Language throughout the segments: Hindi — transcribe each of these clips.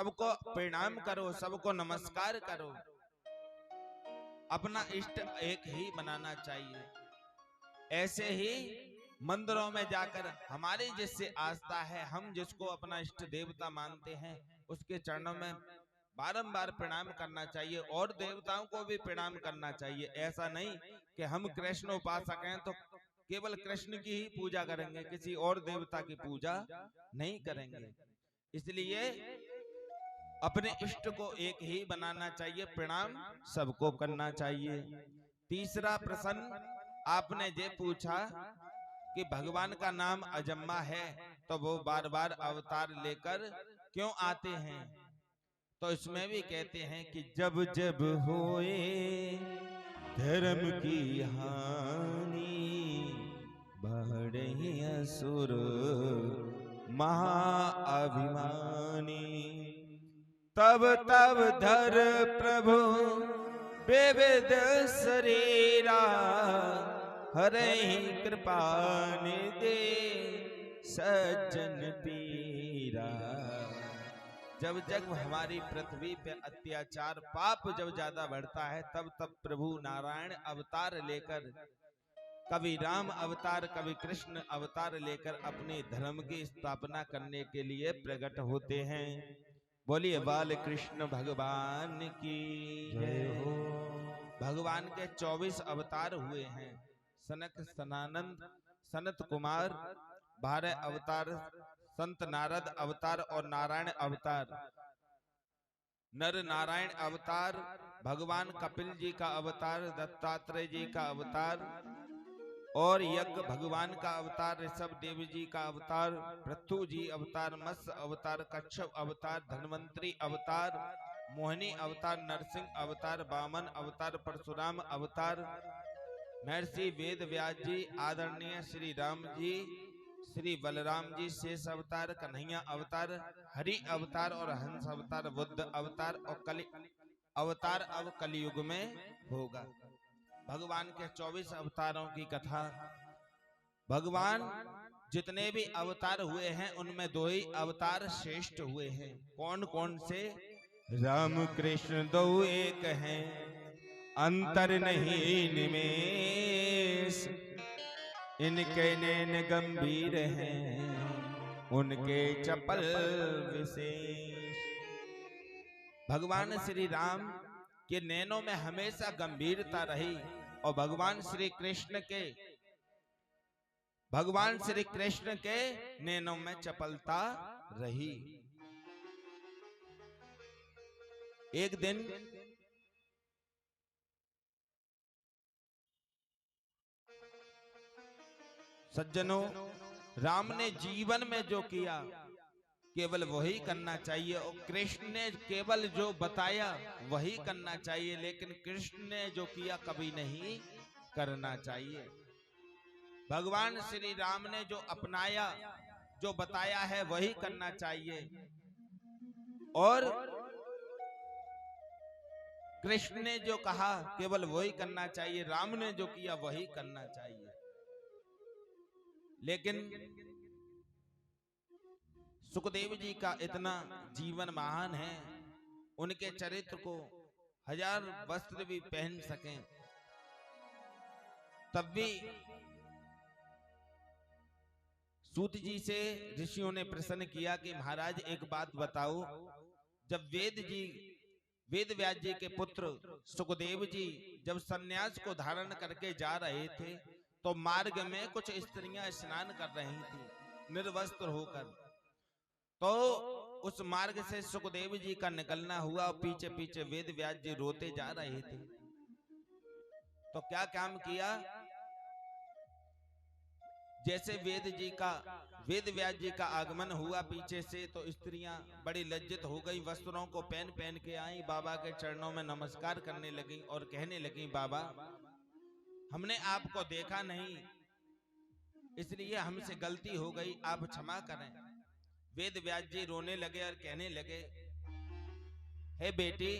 सबको प्रणाम करो, सबको नमस्कार करो। अपना इष्ट एक ही बनाना चाहिए। ऐसे ही मंदिरों में जाकर हमारी जिससे आस्था है, हम जिसको अपना इष्ट देवता मानते हैं, उसके चरणों में बारंबार प्रणाम करना चाहिए और देवताओं को भी प्रणाम करना चाहिए। ऐसा नहीं कि हम कृष्ण उपासक हैं तो केवल कृष्ण की ही पूजा करेंगे, किसी और देवता की पूजा नहीं करेंगे। इसलिए अपने इष्ट को एक ही बनाना चाहिए, प्रणाम सबको करना चाहिए। तीसरा प्रश्न आपने ये पूछा कि भगवान का नाम अजम्मा है तो वो बार बार अवतार लेकर क्यों आते हैं। तो इसमें भी कहते हैं कि जब जब होए धर्म की हानि, बढ़े असुर महाअभिमानी, तब तब धर प्रभु विविध शरीरा, हरे कृपा निधि सज्जन पीरा। जब जब हमारी पृथ्वी पे अत्याचार पाप जब ज्यादा बढ़ता है, तब तब प्रभु नारायण अवतार लेकर, कभी राम अवतार कभी कृष्ण अवतार लेकर अपने धर्म की स्थापना करने के लिए प्रकट होते हैं। बोलिए बाल कृष्ण भगवान की जय हो। भगवान के 24 अवतार हुए हैं। सनक सनानंद सनत कुमार 12 अवतार, संत नारद अवतार और नारायण अवतार। नर नारायण अवतार, भगवान कपिल जी का अवतार, दत्तात्रेय जी का अवतार और यज्ञ भगवान का अवतार, ऋषभ देव जी का अवतार, पृथु जी अवतार, मत्स्य अवतार, कच्छप अवतार, धन्वंतरी अवतार, मोहिनी अवतार, नरसिंह अवतार, वामन अवतार, परशुराम अवतार, महर्षि वेद व्यास जी, आदरणीय श्री राम जी, श्री बलराम जी, शेष अवतार, कन्हैया अवतार, हरि अवतार और हंस अवतार, बुद्ध अवतार और कलि अवतार अब कलयुग में होगा। भगवान के 24 अवतारों की कथा। भगवान जितने भी अवतार हुए हैं उनमें 2 ही अवतार श्रेष्ठ हुए हैं। कौन कौन से? राम कृष्ण 2 एक हैं, अंतर नहीं निमेष, इनके नैन गंभीर हैं, उनके चपल विशेष। भगवान श्री राम के नैनों में हमेशा गंभीरता रही और भगवान श्री कृष्ण के नैनों में चपलता रही। एक दिन सज्जनों, राम ने जीवन में जो किया केवल वही करना चाहिए और कृष्ण ने केवल जो बताया वही करना चाहिए, लेकिन कृष्ण ने जो किया कभी नहीं करना चाहिए। भगवान श्री राम ने जो अपनाया, जो बताया है वही करना चाहिए और कृष्ण ने जो कहा केवल वही करना चाहिए, राम ने जो किया वही करना चाहिए। लेकिन सुखदेव जी का इतना जीवन महान है, उनके चरित्र को 1000 वस्त्र भी पहन सकें तब भी सूत जी से ऋषियों ने प्रश्न किया कि महाराज एक बात बताओ, जब वेद व्यास जी के पुत्र सुखदेव जी जब सन्यास को धारण करके जा रहे थे तो मार्ग में कुछ स्त्रियां स्नान कर रही थी निर्वस्त्र होकर, तो उस मार्ग से सुखदेव जी का निकलना हुआ और पीछे पीछे वेद व्यास जी रोते जा रहे थे। तो क्या काम किया, जैसे वेद व्यास जी का आगमन हुआ पीछे से तो स्त्रियां बड़ी लज्जित हो गई, वस्त्रों को पहन पहन के आई, बाबा के चरणों में नमस्कार करने लगी और कहने लगी, बाबा हमने आपको देखा नहीं इसलिए हमसे गलती हो गई, आप क्षमा करें। वेद व्यास जी रोने लगे और कहने लगे, हे बेटी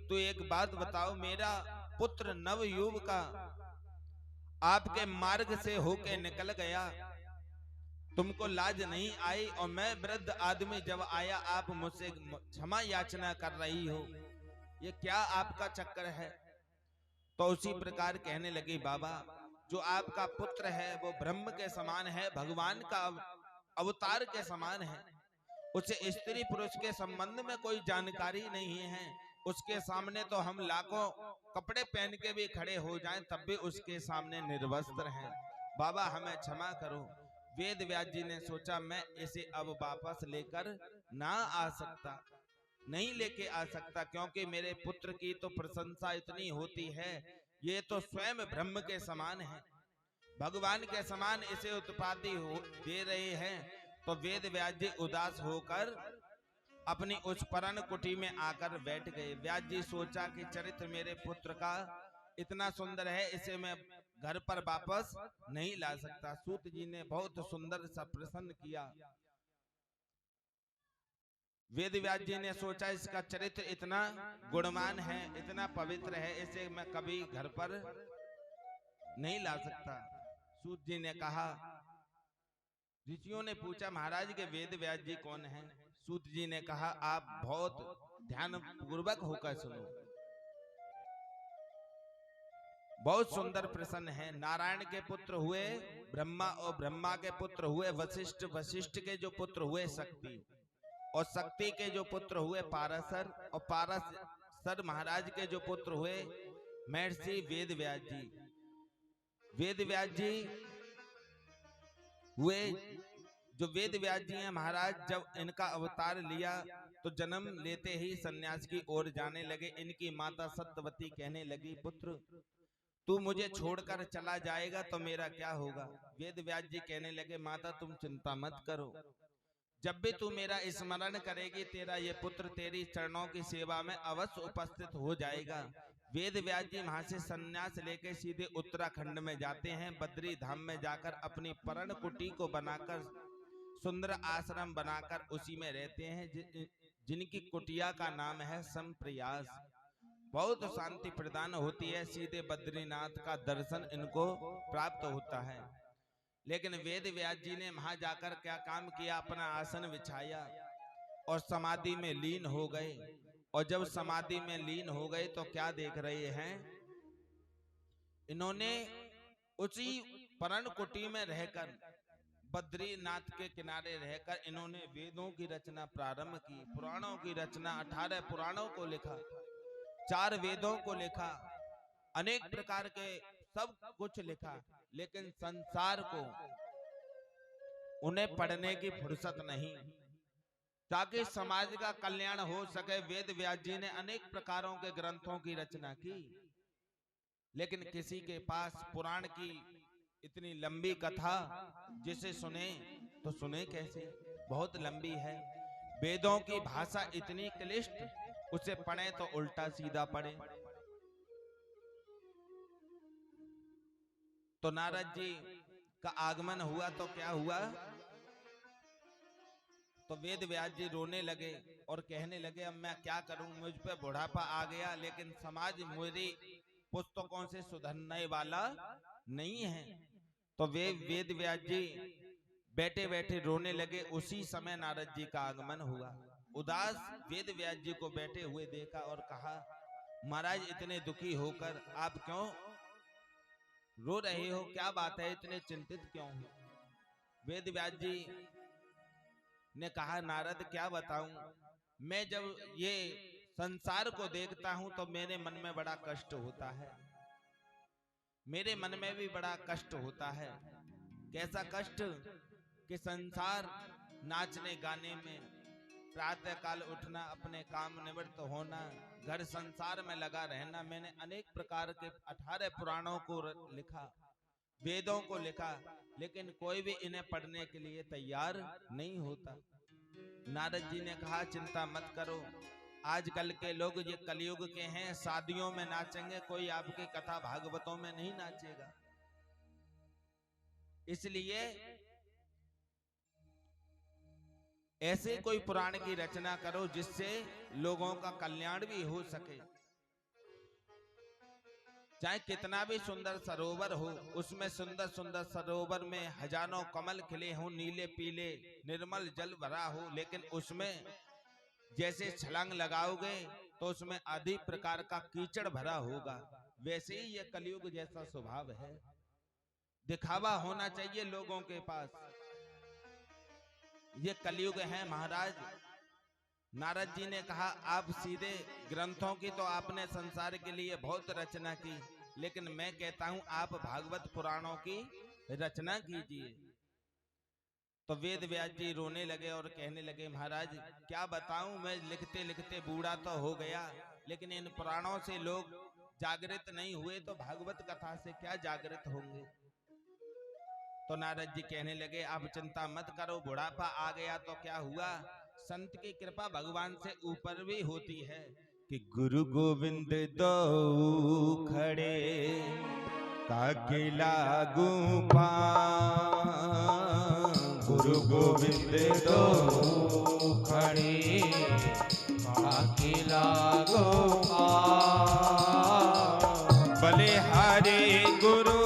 तू एक बात बताओ, मेरा पुत्र नवयुग का आपके मार्ग से होके निकल गया, तुमको लाज नहीं आई और मैं वृद्ध आदमी जब आया आप मुझसे क्षमा याचना कर रही हो, ये क्या आपका चक्कर है? तो उसी प्रकार कहने लगी, बाबा जो आपका पुत्र है वो ब्रह्म के समान है, भगवान का अवतार के समान है, उसे स्त्री पुरुष के संबंध में कोई जानकारी नहीं है, उसके सामने तो हम लाखों कपड़े पहन के भी खड़े हो जाएं तब भी उसके सामने निर्वस्त्र हैं। बाबा हमें क्षमा करो। वेद व्यास जी ने सोचा मैं इसे अब वापस लेकर ना आ सकता, नहीं लेके आ सकता, क्योंकि मेरे पुत्र की तो प्रशंसा इतनी होती है, ये तो स्वयं ब्रह्म के समान है, भगवान के समान इसे उत्पत्ति दे रहे हैं। तो वेद व्यास जी उदास होकर अपनी उस परण कुटी में आकर बैठ गए। व्यास जी सोचा कि चरित्र मेरे पुत्र का इतना सुंदर है, इसे मैं घर पर वापस नहीं ला सकता। सूत जी ने बहुत सुंदर सा प्रश्न किया। वेद व्यास जी ने सोचा इसका चरित्र इतना गुणवान है, इतना पवित्र है, इसे मैं कभी घर पर नहीं ला सकता। सूत जी ने कहा, ऋषियों ने पूछा महाराज के वेद व्यास जी कौन हैं? सूत जी ने कहा आप बहुत ध्यान पूर्वक होकर सुनो, बहुत सुंदर प्रश्न है। नारायण के पुत्र हुए ब्रह्मा और ब्रह्मा के पुत्र हुए वशिष्ठ, वशिष्ठ के जो पुत्र हुए शक्ति, और शक्ति के जो पुत्र हुए पाराशर, और पाराशर महाराज के जो पुत्र हुए महर्षि वेद व्यास जी। वेद व्यास जी हुए जो वेद व्यास जी हैं महाराज, जब इनका अवतार लिया तो जन्म लेते ही सन्यास की ओर जाने लगे। इनकी माता सत्यवती कहने लगी, पुत्र तू मुझे छोड़कर चला जाएगा तो मेरा क्या होगा? वेद व्यास जी कहने लगे, माता तुम चिंता मत करो, जब भी तू मेरा स्मरण करेगी तेरा ये पुत्र तेरी चरणों की सेवा में अवश्य उपस्थित हो जाएगा। वेद व्यास जी वहां से संन्यास लेके सीधे उत्तराखंड में जाते हैं। बद्री धाम में जाकर अपनी परण कुटी को बनाकर, सुंदर आश्रम बनाकर उसी में रहते हैं, जिनकी कुटिया का नाम है संप्रयास। बहुत शांति प्रदान होती है, सीधे बद्रीनाथ का दर्शन इनको प्राप्त होता है। लेकिन वेद व्यास जी ने वहां जाकर क्या काम किया, अपना आसन बिछाया और समाधि में लीन हो गए। और जब समाधि में लीन हो गए तो क्या देख रहे हैं, इन्होंने उसी परण कुटी में रहकर, बद्रीनाथ के किनारे रहकर इन्होंने वेदों की रचना प्रारंभ की, पुराणों की रचना, 18 पुराणों को लिखा, 4 वेदों को लिखा, अनेक प्रकार के सब कुछ लिखा, लेकिन संसार को उन्हें पढ़ने की फुर्सत नहीं, ताकि समाज का कल्याण हो सके। वेद व्यास जी ने अनेक प्रकारों के ग्रंथों की रचना की, लेकिन किसी के पास पुराण की इतनी लंबी कथा जिसे सुने तो सुने कैसे, बहुत लंबी है। वेदों की भाषा इतनी क्लिष्ट, उसे पढ़े तो उल्टा सीधा पढ़े। तो नारद जी का आगमन हुआ तो क्या हुआ, तो वेद व्यास जी रोने लगे और कहने लगे, अब मैं क्या करूं, मुझ पे बुढ़ापा आ गया, लेकिन समाज मेरी पुस्तकों से सुधरने वाला नहीं है। तो वे वेद व्यास जी बैठे बैठे रोने लगे। उसी समय नारद जी का आगमन हुआ। उदास वेद व्यास जी को बैठे हुए देखा और कहा, महाराज इतने दुखी होकर आप क्यों रो रहे हो, क्या बात है, इतने चिंतित क्यों हो? वेद व्यास जी ने कहा, नारद क्या बताऊं, मैं जब ये संसार को देखता हूं तो मेरे मन में बड़ा कष्ट होता है, मेरे मन में भी बड़ा कष्ट होता है। कैसा कष्ट कि संसार नाचने गाने में, प्रातः काल उठना, अपने काम निवृत्त होना, घर संसार में लगा रहना। मैंने अनेक प्रकार के 18 पुराणों को लिखा, वेदों को लिखा, लेकिन कोई भी इन्हें पढ़ने के लिए तैयार नहीं होता। नारद जी ने कहा, चिंता मत करो, आजकल के लोग ये कलयुग के हैं, शादियों में नाचेंगे, कोई आपकी कथा भागवतों में नहीं नाचेगा। इसलिए ऐसे कोई पुराण की रचना करो जिससे लोगों का कल्याण भी हो सके। चाहे कितना भी सुंदर सरोवर हो, उसमें सुंदर सुंदर सरोवर में हजारों कमल खिले हों, नीले पीले निर्मल जल भरा हो, लेकिन उसमें जैसे छलांग लगाओगे तो उसमें आदि प्रकार का कीचड़ भरा होगा। वैसे ही ये कलयुग जैसा स्वभाव है, दिखावा होना चाहिए लोगों के पास। ये कलयुग है महाराज। नारद जी ने कहा आप सीधे ग्रंथों की तो आपने संसार के लिए बहुत रचना की, लेकिन मैं कहता हूं आप भागवत पुराणों की रचना कीजिए। तो वेद व्यास जी रोने लगे और कहने लगे महाराज क्या बताऊं, मैं लिखते लिखते बूढ़ा तो हो गया, लेकिन इन पुराणों से लोग जागृत नहीं हुए तो भागवत कथा से क्या जागृत होंगे। तो नारद जी कहने लगे आप चिंता मत करो, बुढ़ापा आ गया तो क्या हुआ, संत की कृपा भगवान से ऊपर भी होती है कि गुरु गोविंद दो खड़े काके लागू पां, गुरु गोविंद दो खड़े काके लागू पां, बलिहारी गुरु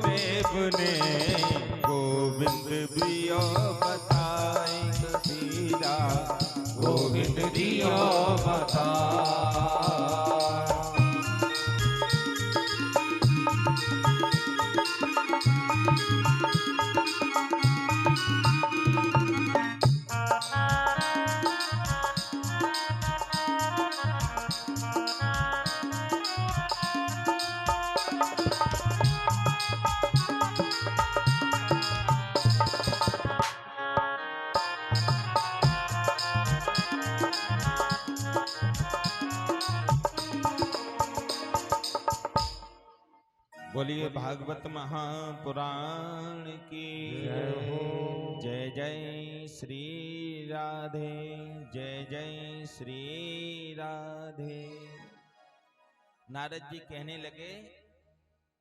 देव ने गोविंद दियो बताई कबीरा, गोविंद दियो बताई। बोलिए भागवत महापुराण की जय हो। जय जय श्री राधे, जय जय श्री राधे। नारद जी कहने लगे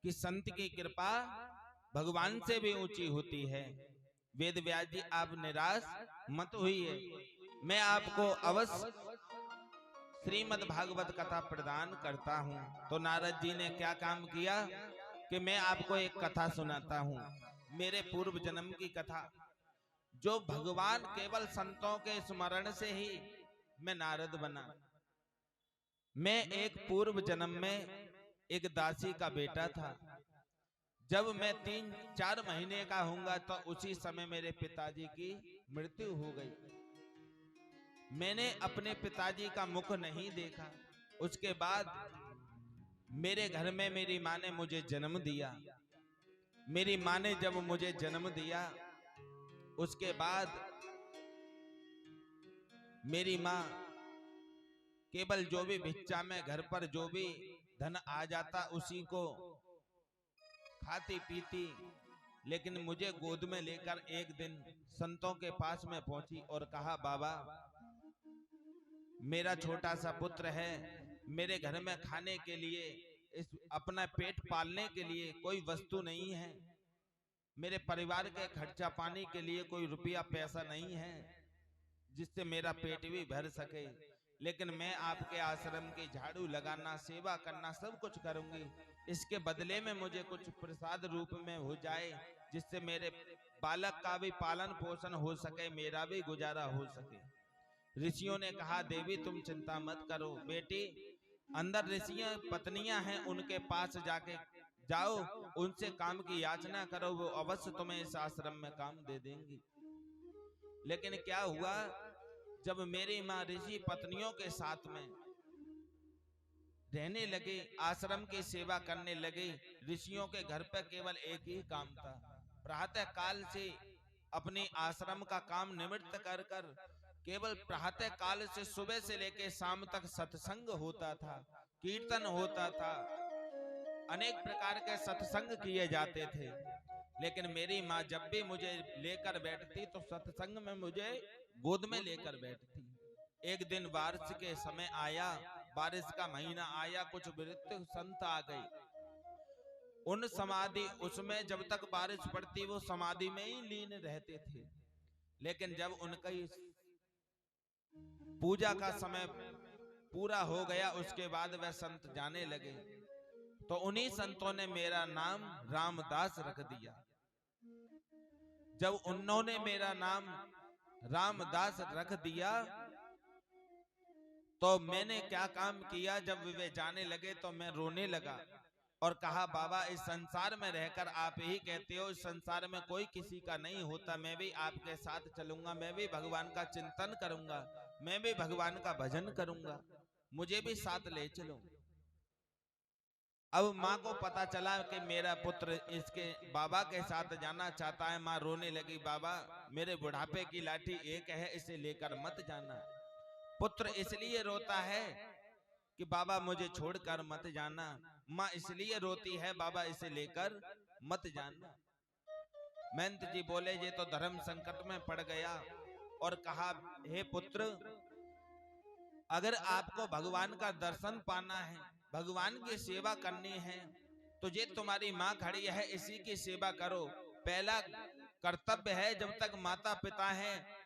कि संत की कृपा भगवान से भी ऊंची होती है। वेद व्यास जी आप निराश मत होइए, मैं आपको अवश्य श्रीमद् भागवत कथा प्रदान करता हूं। तो नारद जी ने क्या काम किया कि मैं आपको एक कथा सुनाता हूं, मेरे पूर्व जन्म की कथा, जो भगवान केवल संतों के स्मरण से ही मैं नारद बना। मैं एक पूर्व जन्म में एक दासी का बेटा था। जब मैं 3-4 महीने का होऊंगा तो उसी समय मेरे पिताजी की मृत्यु हो गई। मैंने अपने पिताजी का मुख नहीं देखा। उसके बाद मेरे घर में मेरी माँ ने मुझे जन्म दिया। मेरी माँ ने जब मुझे जन्म दिया, उसके बाद मेरी माँ केवल जो भी भिक्षा में घर पर जो भी धन आ जाता उसी को खाती पीती, लेकिन मुझे गोद में लेकर एक दिन संतों के पास में पहुंची और कहा बाबा मेरा छोटा सा पुत्र है, मेरे घर में खाने के लिए, इस अपना पेट पालने के लिए कोई वस्तु नहीं है, मेरे परिवार के खर्चा पानी के लिए कोई रुपया पैसा नहीं है जिससे मेरा पेट भी भर सके, लेकिन मैं आपके आश्रम की झाड़ू लगाना, सेवा करना सब कुछ करूंगी, इसके बदले में मुझे कुछ प्रसाद रूप में हो जाए जिससे मेरे बालक का भी पालन पोषण हो सके, मेरा भी गुजारा हो सके। ऋषियों ने कहा देवी तुम चिंता मत करो बेटी, अंदर ऋषियां पत्नियां हैं, उनके पास जाके जाओ, उनसे काम की याचना करो, वो अवश्य तुम्हें इस आश्रम में काम दे देंगी। लेकिन क्या हुआ, जब मेरी माँ ऋषि पत्नियों के साथ में रहने लगे, आश्रम की सेवा करने लगे, ऋषियों के घर पर केवल एक ही काम था, प्रातः काल से अपने आश्रम का काम निवृत्त कर कर केवल प्रातः काल से सुबह से लेकर शाम तक सत्संग होता था, कीर्तन होता था, अनेक प्रकार के सत्संग किए जाते थे। लेकिन मेरी माँ जब भी मुझे लेकर बैठती तो सत्संग में मुझे गोद में लेकर बैठती। एक दिन बारिश के समय आया, बारिश का महीना आया, कुछ वृद्ध संत आ गए, उन समाधि उसमें जब तक बारिश पड़ती वो समाधि में ही लीन रहते थे, लेकिन जब उनका पूजा का समय पूरा हो गया उसके बाद वह संत जाने लगे। तो उन्हीं संतों ने मेरा नाम रामदास रख दिया। जब उन्होंने मेरा नाम रामदास रख दिया तो मैंने क्या काम किया, जब वे जाने लगे तो मैं रोने लगा और कहा बाबा इस संसार में रहकर आप ही कहते हो इस संसार में कोई किसी का नहीं होता, मैं भी आपके साथ चलूंगा, मैं भी भगवान का चिंतन करूंगा, मैं भी भगवान का भजन करूंगा, मुझे भी साथ ले चलो। अब माँ को पता चला कि मेरा पुत्र इसके बाबा के साथ जाना चाहता है। माँ रोने लगी, बाबा मेरे बुढ़ापे की लाठी एक है, इसे लेकर मत जाना। पुत्र इसलिए रोता है कि बाबा मुझे छोड़कर मत जाना, माँ इसलिए रोती है बाबा इसे लेकर मत जाना। महंत जी बोले ये तो धर्म संकट में पड़ गया और कहा हे पुत्र, अगर आपको भगवान का दर्शन पाना है, भगवान की सेवा करनी है तो ये तुम्हारी माँ खड़ी है, इसी की सेवा करो। पहला कर्तव्य है, जब तक माता पिता है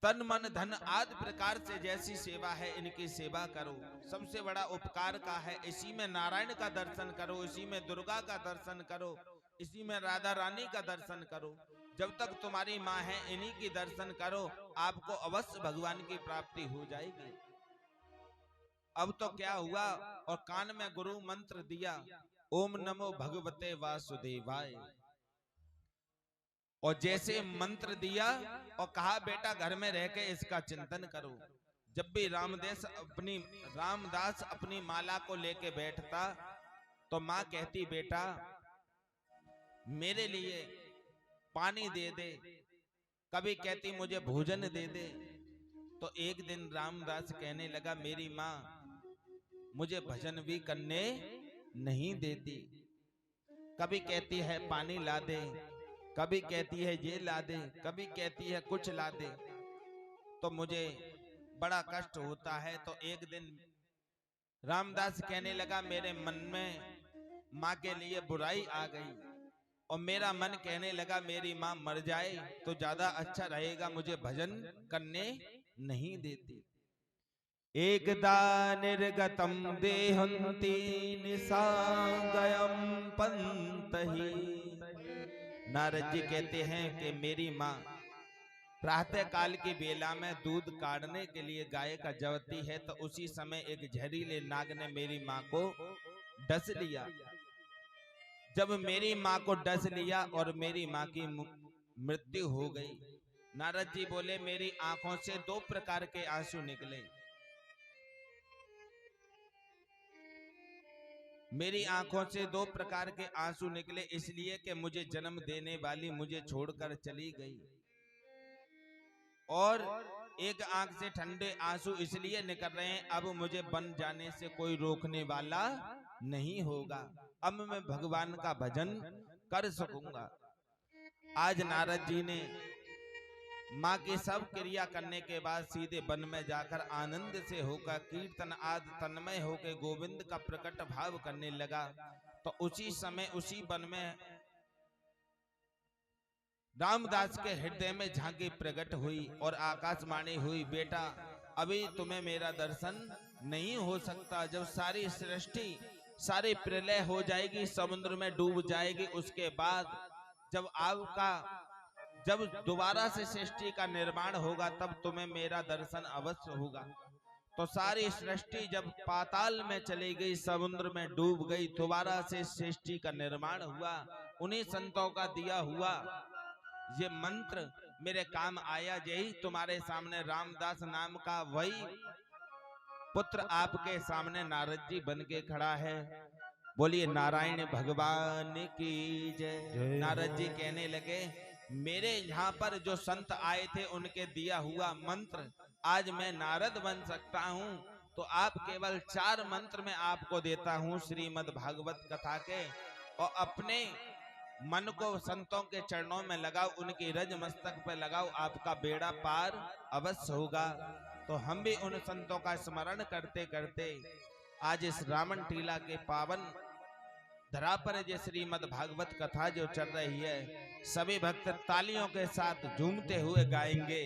तन मन धन आदि प्रकार से जैसी सेवा है इनकी सेवा करो। सबसे बड़ा उपकार का है, इसी में नारायण का दर्शन करो, इसी में दुर्गा का दर्शन करो, इसी में राधा रानी का दर्शन करो। जब तक तुम्हारी माँ है इन्हीं की दर्शन करो, आपको अवश्य भगवान की प्राप्ति हो जाएगी। अब तो क्या हुआ, और कान में गुरु मंत्र दिया, ओम नमो भगवते वासुदेवाय। और जैसे मंत्र दिया और कहा बेटा घर में रह के इसका चिंतन करो। जब भी रामदास अपनी माला को लेके बैठता तो माँ कहती बेटा मेरे लिए पानी दे दे, कभी कहती मुझे भोजन दे दे। तो एक दिन रामदास कहने लगा मेरी माँ मुझे भजन भी करने नहीं देती, कभी कहती है पानी ला दे, कभी कहती है ये ला दे, कभी कहती है कुछ ला दे, तो मुझे बड़ा कष्ट होता है। तो एक दिन रामदास कहने लगा मेरे मन में माँ के लिए बुराई आ गई और मेरा मन कहने लगा मेरी माँ मर जाए तो ज्यादा अच्छा रहेगा, मुझे भजन करने नहीं देती। एकदा निर्गतम देहंती निसागयम पंतहि। नारद जी कहते हैं कि मेरी माँ प्रातः काल की बेला में दूध काढ़ने के लिए गाय का जवती है, तो उसी समय एक जहरीले नाग ने मेरी माँ को डस लिया। जब मेरी माँ को डस लिया और मेरी माँ की मृत्यु हो गई, नारद जी बोले मेरी आंखों से दो प्रकार के आंसू निकले। मेरी आंखों से दो प्रकार के आंसू निकले, इसलिए कि मुझे जन्म देने वाली मुझे छोड़कर चली गई। और एक आंख से ठंडे आंसू इसलिए निकल रहे हैं, अब मुझे बन जाने से कोई रोकने वाला नहीं होगा, अब मैं भगवान का भजन कर सकूंगा। आज नारद जी ने माँ की सब क्रिया करने के बाद सीधे वन में जाकर आनंद से होकर कीर्तन आदि तन्मय होकर गोविंद का प्रकट भाव करने लगा। तो उसी समय उसी वन में रामदास के हृदय में झांकी प्रकट हुई और आकाशवाणी हुई, बेटा अभी तुम्हें मेरा दर्शन नहीं हो सकता, जब सारी सृष्टि सारी प्रलय हो जाएगी, समुद्र में डूब जाएगी, उसके बाद जब दोबारा से सृष्टि का निर्माण होगा तब तुम्हें मेरा दर्शन अवश्य होगा। तो सारी सृष्टि जब पाताल में चली गई, समुद्र में डूब गई, दोबारा से सृष्टि का निर्माण हुआ। उन्हीं संतों का दिया हुआ ये मंत्र मेरे काम आया, यही तुम्हारे सामने रामदास नाम का वही पुत्र आपके सामने नारद जी बन के खड़ा है। बोलिए नारायण भगवान की जय। नारद जी कहने लगे मेरे यहाँ पर जो संत आए थे उनके दिया हुआ मंत्र आज मैं नारद बन सकता हूँ, तो आप केवल 4 मंत्र में आपको देता हूँ श्रीमद् भागवत कथा के, और अपने मन को संतों के चरणों में लगाओ, उनकी रज मस्तक पर लगाओ, आपका बेड़ा पार अवश्य होगा। तो हम भी उन संतों का स्मरण करते करते आज इस रावण टीला के पावन धरा पर ये श्रीमद् भागवत कथा जो चल रही है, सभी भक्त तालियों के साथ झूमते हुए गाएंगे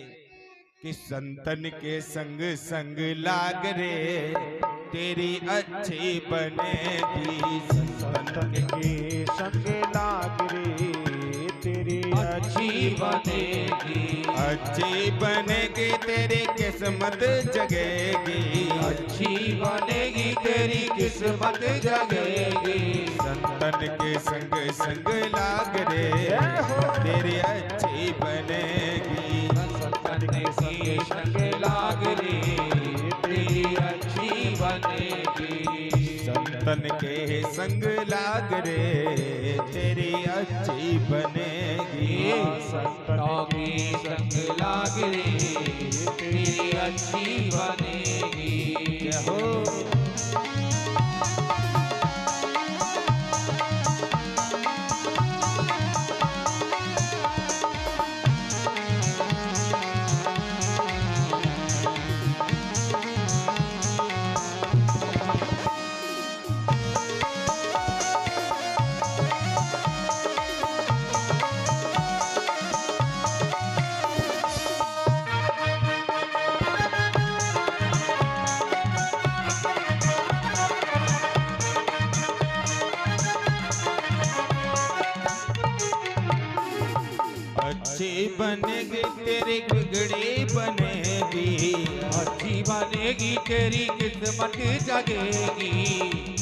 कि संतन के संग संग लाग रे तेरी अच्छी बनेगी। संतन के संग लाग रे तेरी अच्छी बनेगी। अच्छी बनेगी तेरी किस्मत जगेगी। अच्छी बनेगी तेरी किस्मत जगेगी। संतन के संग संग लाग रे तेरी अच्छी बनेगी। संतन के संग लाग रे तेरी अच्छी बनेगी। संतन के संग लाग रे तेरी अच्छी बनेगी। संतों के संग लाग रे तेरी अच्छी बनेगी। जय हो। अच्छी बनेगी तेरी बिगड़ी बनेगी। अच्छी बनेगी तेरी किस्मत जगेगी।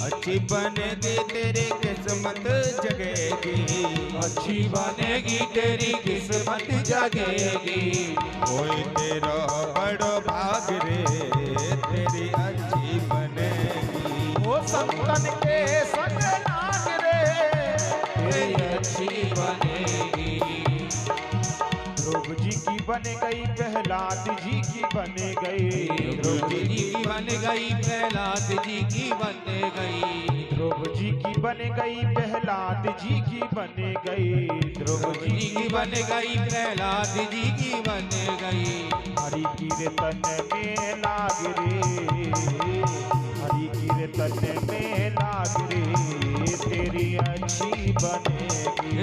अच्छी बनेगी तेरी किस्मत जगेगी। अच्छी बनेगी तेरी किस्मत जगेगी। कोई तेरा बड़ो भाग रे तेरी अच्छी बनेगी। वो संतन के संग लाग रे तेरी अच्छी बनेगी। ध्रुव जी की बन गई प्रहलाद जी की बन गई। ध्रुव जी की बन गई प्रहलाद जी की बन गई। ध्रुव जी की बन गई प्रहलाद जी की बन गई। ध्रुव जी की बन गई प्रहलाद जी की बन गई। हरि कीर्तन में लाग रे हरि कीर्तन में लाग रे तेरी अच्छी बनेगी।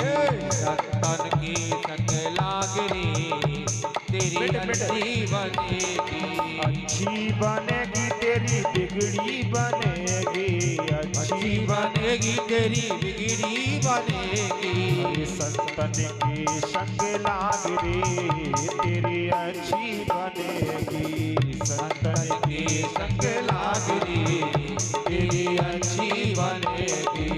संतन की संग लाग रे तेरी अच्छी बनेगी। अच्छी बनेगी तेरी बिगड़ी बनेगी। अच्छी बनेगी तेरी बिगड़ी बनेगी। संतन के संग लाग रे तेरी अच्छी बनेगी। संतन के संग लाग रे तेरी अच्छी बनेगी।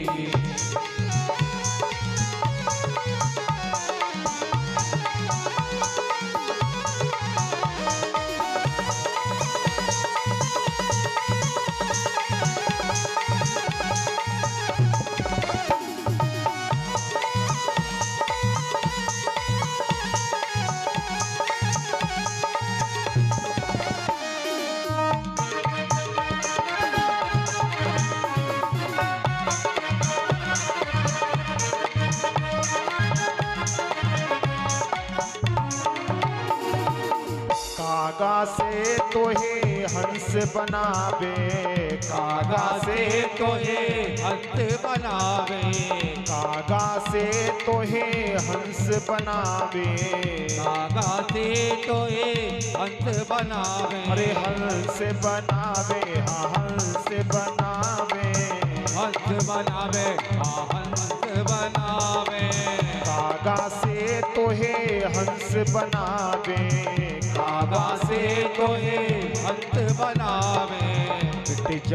कागा से तोहे हंस बनावे। कागा से तोहे हंस बनावे। कागा से तोहे हंस बनावे। कागा से तोहे हंस बनावे। अरे हंस बनावे हाँ हंस बनावे। हंस बनावे हाँ हंस बनावे। कागा से तोहे हंस बनावे। कागा से तोहे हंस बनावे। मिट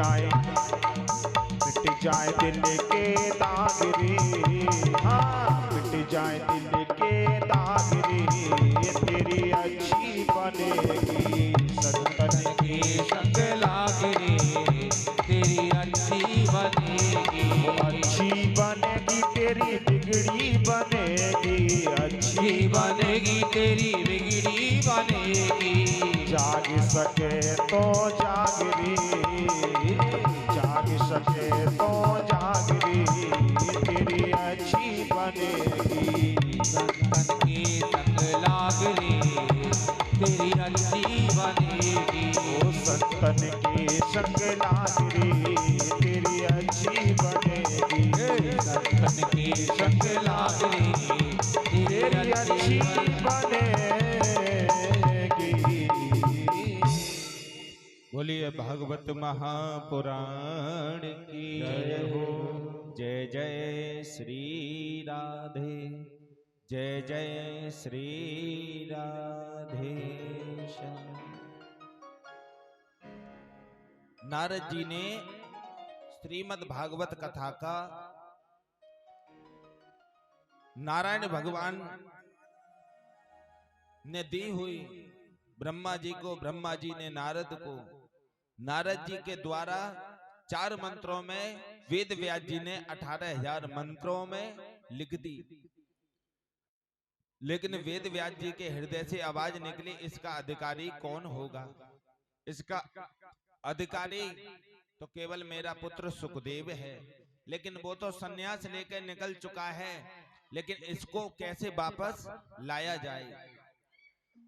जाए दिल के दाग रे हाँ मिट जाए दिल के दाग रे तेरी अच्छी बनेगी। संतन के संग लाग रे तेरी अच्छी बनेगी। अच्छी बनेगी तेरी बिगड़ी बनेगी। अच्छी बनेगी तेरी बिगड़ी बनेगी। जाग सके तो जाग रे जाग सके तो जाग रे तेरी अच्छी बनेगी। संतन के संग लाग रे तेरी अच्छी बनेगी। ओ संतन के संग लाग रे तेरी अच्छी बनेगी। संतन के संग लाग रे तेरी अच्छी बनेगी। बोलिए बोलिए भागवत महापुराण की जय हो। जय जय श्री राधे, जय जय श्री राधे श्याम। नारद जी ने श्रीमद् भागवत कथा का नारायण भगवान ने दी हुई ब्रह्मा जी को, ब्रह्मा जी ने नारद को, नारद जी के द्वारा 4 मंत्रों में वेद व्यास जी ने 18,000 मंत्रों में लिख दी। लेकिन वेद व्यास जी के हृदय से आवाज निकली, इसका अधिकारी कौन होगा? इसका अधिकारी तो केवल मेरा पुत्र सुखदेव है, लेकिन वो तो सन्यास लेकर निकल चुका है। लेकिन इसको कैसे वापस लाया जाए,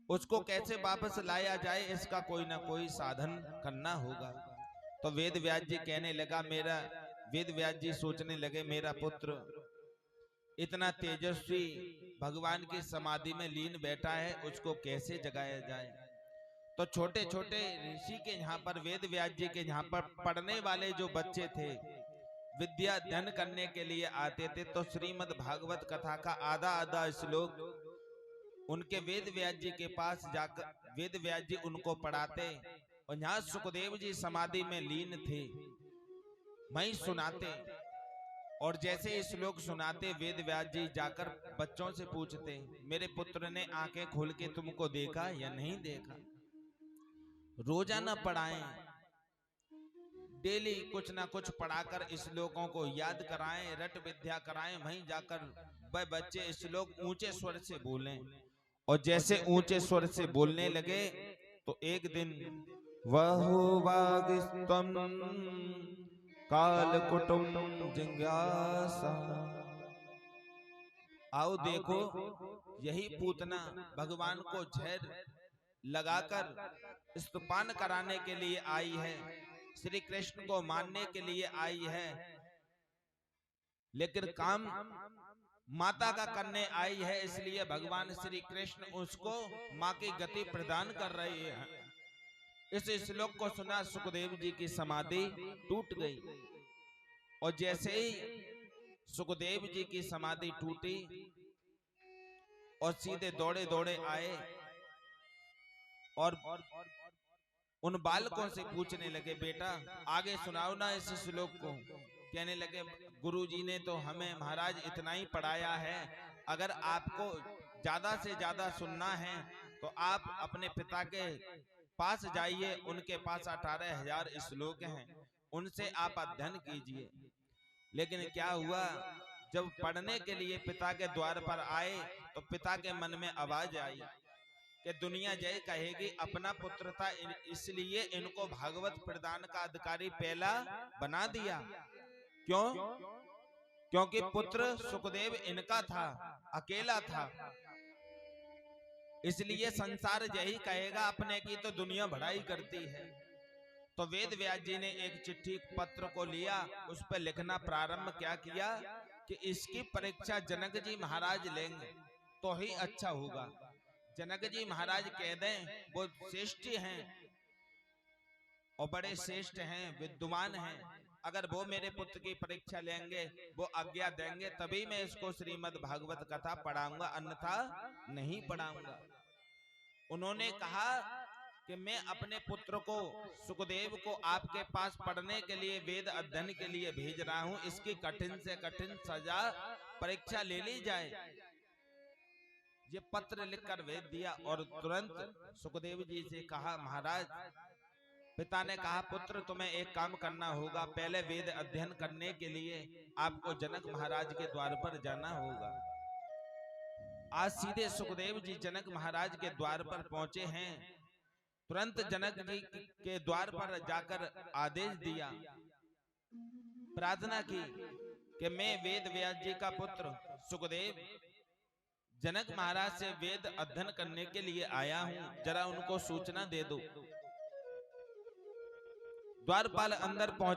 उसको कैसे वापस लाया जाए, इसका कोई ना कोई साधन करना होगा। तो वेद व्यास जी कहने लगा, वेद व्यास जी सोचने लगे, मेरा पुत्र इतना तेजस्वी भगवान की समाधि में लीन बैठा है, उसको कैसे जगाया जाए। तो छोटे छोटे ऋषि के यहाँ पर, वेद व्यास जी के यहाँ पर पढ़ने वाले जो बच्चे थे, विद्या अध्ययन करने के लिए आते थे, तो श्रीमद् भागवत कथा का आधा आधा श्लोक उनके वेद व्यास जी के पास जाकर वेद व्यास जी उनको पढ़ाते, और यहाँ सुखदेव जी समाधि में लीन थे, वहीं सुनाते। और जैसे इस श्लोक सुनाते, वेद व्यास जी जाकर बच्चों से पूछते, मेरे पुत्र ने आंखें खोल के तुमको देखा या नहीं देखा? रोजाना पढ़ाएं, डेली कुछ ना कुछ पढ़ाकर इस श्लोकों को याद कराएं, रट विद्या कराएं, वहीं जाकर वह बच्चे इस श्लोक ऊंचे स्वर से बोलें। और जैसे ऊंचे स्वर से बोलने लगे, तो एक दिन वहुवागिस्त्वं कालकुटुम जिज्ञासा। आओ देखो, यही पूतना भगवान को जहर लगाकर स्तूपान कराने के लिए आई है, श्री कृष्ण को मारने के लिए आई है, लेकिन काम माता का करने आई है। इसलिए भगवान श्री कृष्ण उसको माँ की गति प्रदान कर रहे हैं। इस श्लोक को सुना, सुखदेव जी की समाधि टूट गई। और जैसे ही सुखदेव जी की समाधि टूटी और सीधे दौड़े दौड़े आए और उन बालकों से पूछने लगे, बेटा आगे सुनाओ ना इस श्लोक को। कहने लगे, गुरुजी ने तो हमें महाराज इतना ही पढ़ाया है, अगर आपको ज्यादा से ज्यादा सुनना है तो आप अपने पिता के पास जाइए, उनके पास 18,000 श्लोक हैं, उनसे आप अध्ययन कीजिए। लेकिन क्या हुआ, जब पढ़ने के लिए पिता के द्वार पर आए, तो पिता के मन में आवाज आई कि दुनिया जय कहेगी अपना पुत्र था, इसलिए इनको भागवत प्रदान का अधिकारी पहला बना दिया। क्यों? क्योंकि पुत्र सुखदेव इनका था, अकेला था, इसलिए संसार यही कहेगा अपने की तो दुनिया बड़ाई करती है। तो वेद व्यास जी ने एक चिट्ठी पत्र को लिया, उस पर लिखना प्रारंभ क्या किया कि इसकी परीक्षा जनक जी महाराज लेंगे तो ही अच्छा होगा। जनक जी महाराज कह दें वो श्रेष्ठ हैं और बड़े श्रेष्ठ हैं, विद्वान हैं, अगर वो मेरे पुत्र की परीक्षा लेंगे, वो आज्ञा देंगे, तभी मैं इसको श्रीमद् भागवत कथा पढ़ाऊंगा, अन्यथा नहीं पढ़ाऊंगा। उन्होंने कहा कि मैं अपने पुत्र को सुखदेव को आपके पास पढ़ने के लिए, वेद अध्ययन के लिए भेज रहा हूं, इसकी कठिन से कठिन सजा परीक्षा ले ली जाए। ये पत्र लिखकर भेज दिया और तुरंत सुखदेव जी से कहा, महाराज, पिता ने कहा, पुत्र तुम्हें एक काम करना होगा, पहले वेद अध्ययन करने के लिए आपको जनक महाराज के द्वार पर जाना होगा। आज सीधे सुखदेव जी जनक महाराज के द्वार पर पहुंचे हैं। तुरंत जनक जी के द्वार पर जाकर आदेश दिया, प्रार्थना की कि मैं वेद व्यास जी का पुत्र सुखदेव जनक महाराज से वेद अध्ययन करने के लिए आया हूं, जरा उनको सूचना दे दो। द्वारपाल अंदर पहुंच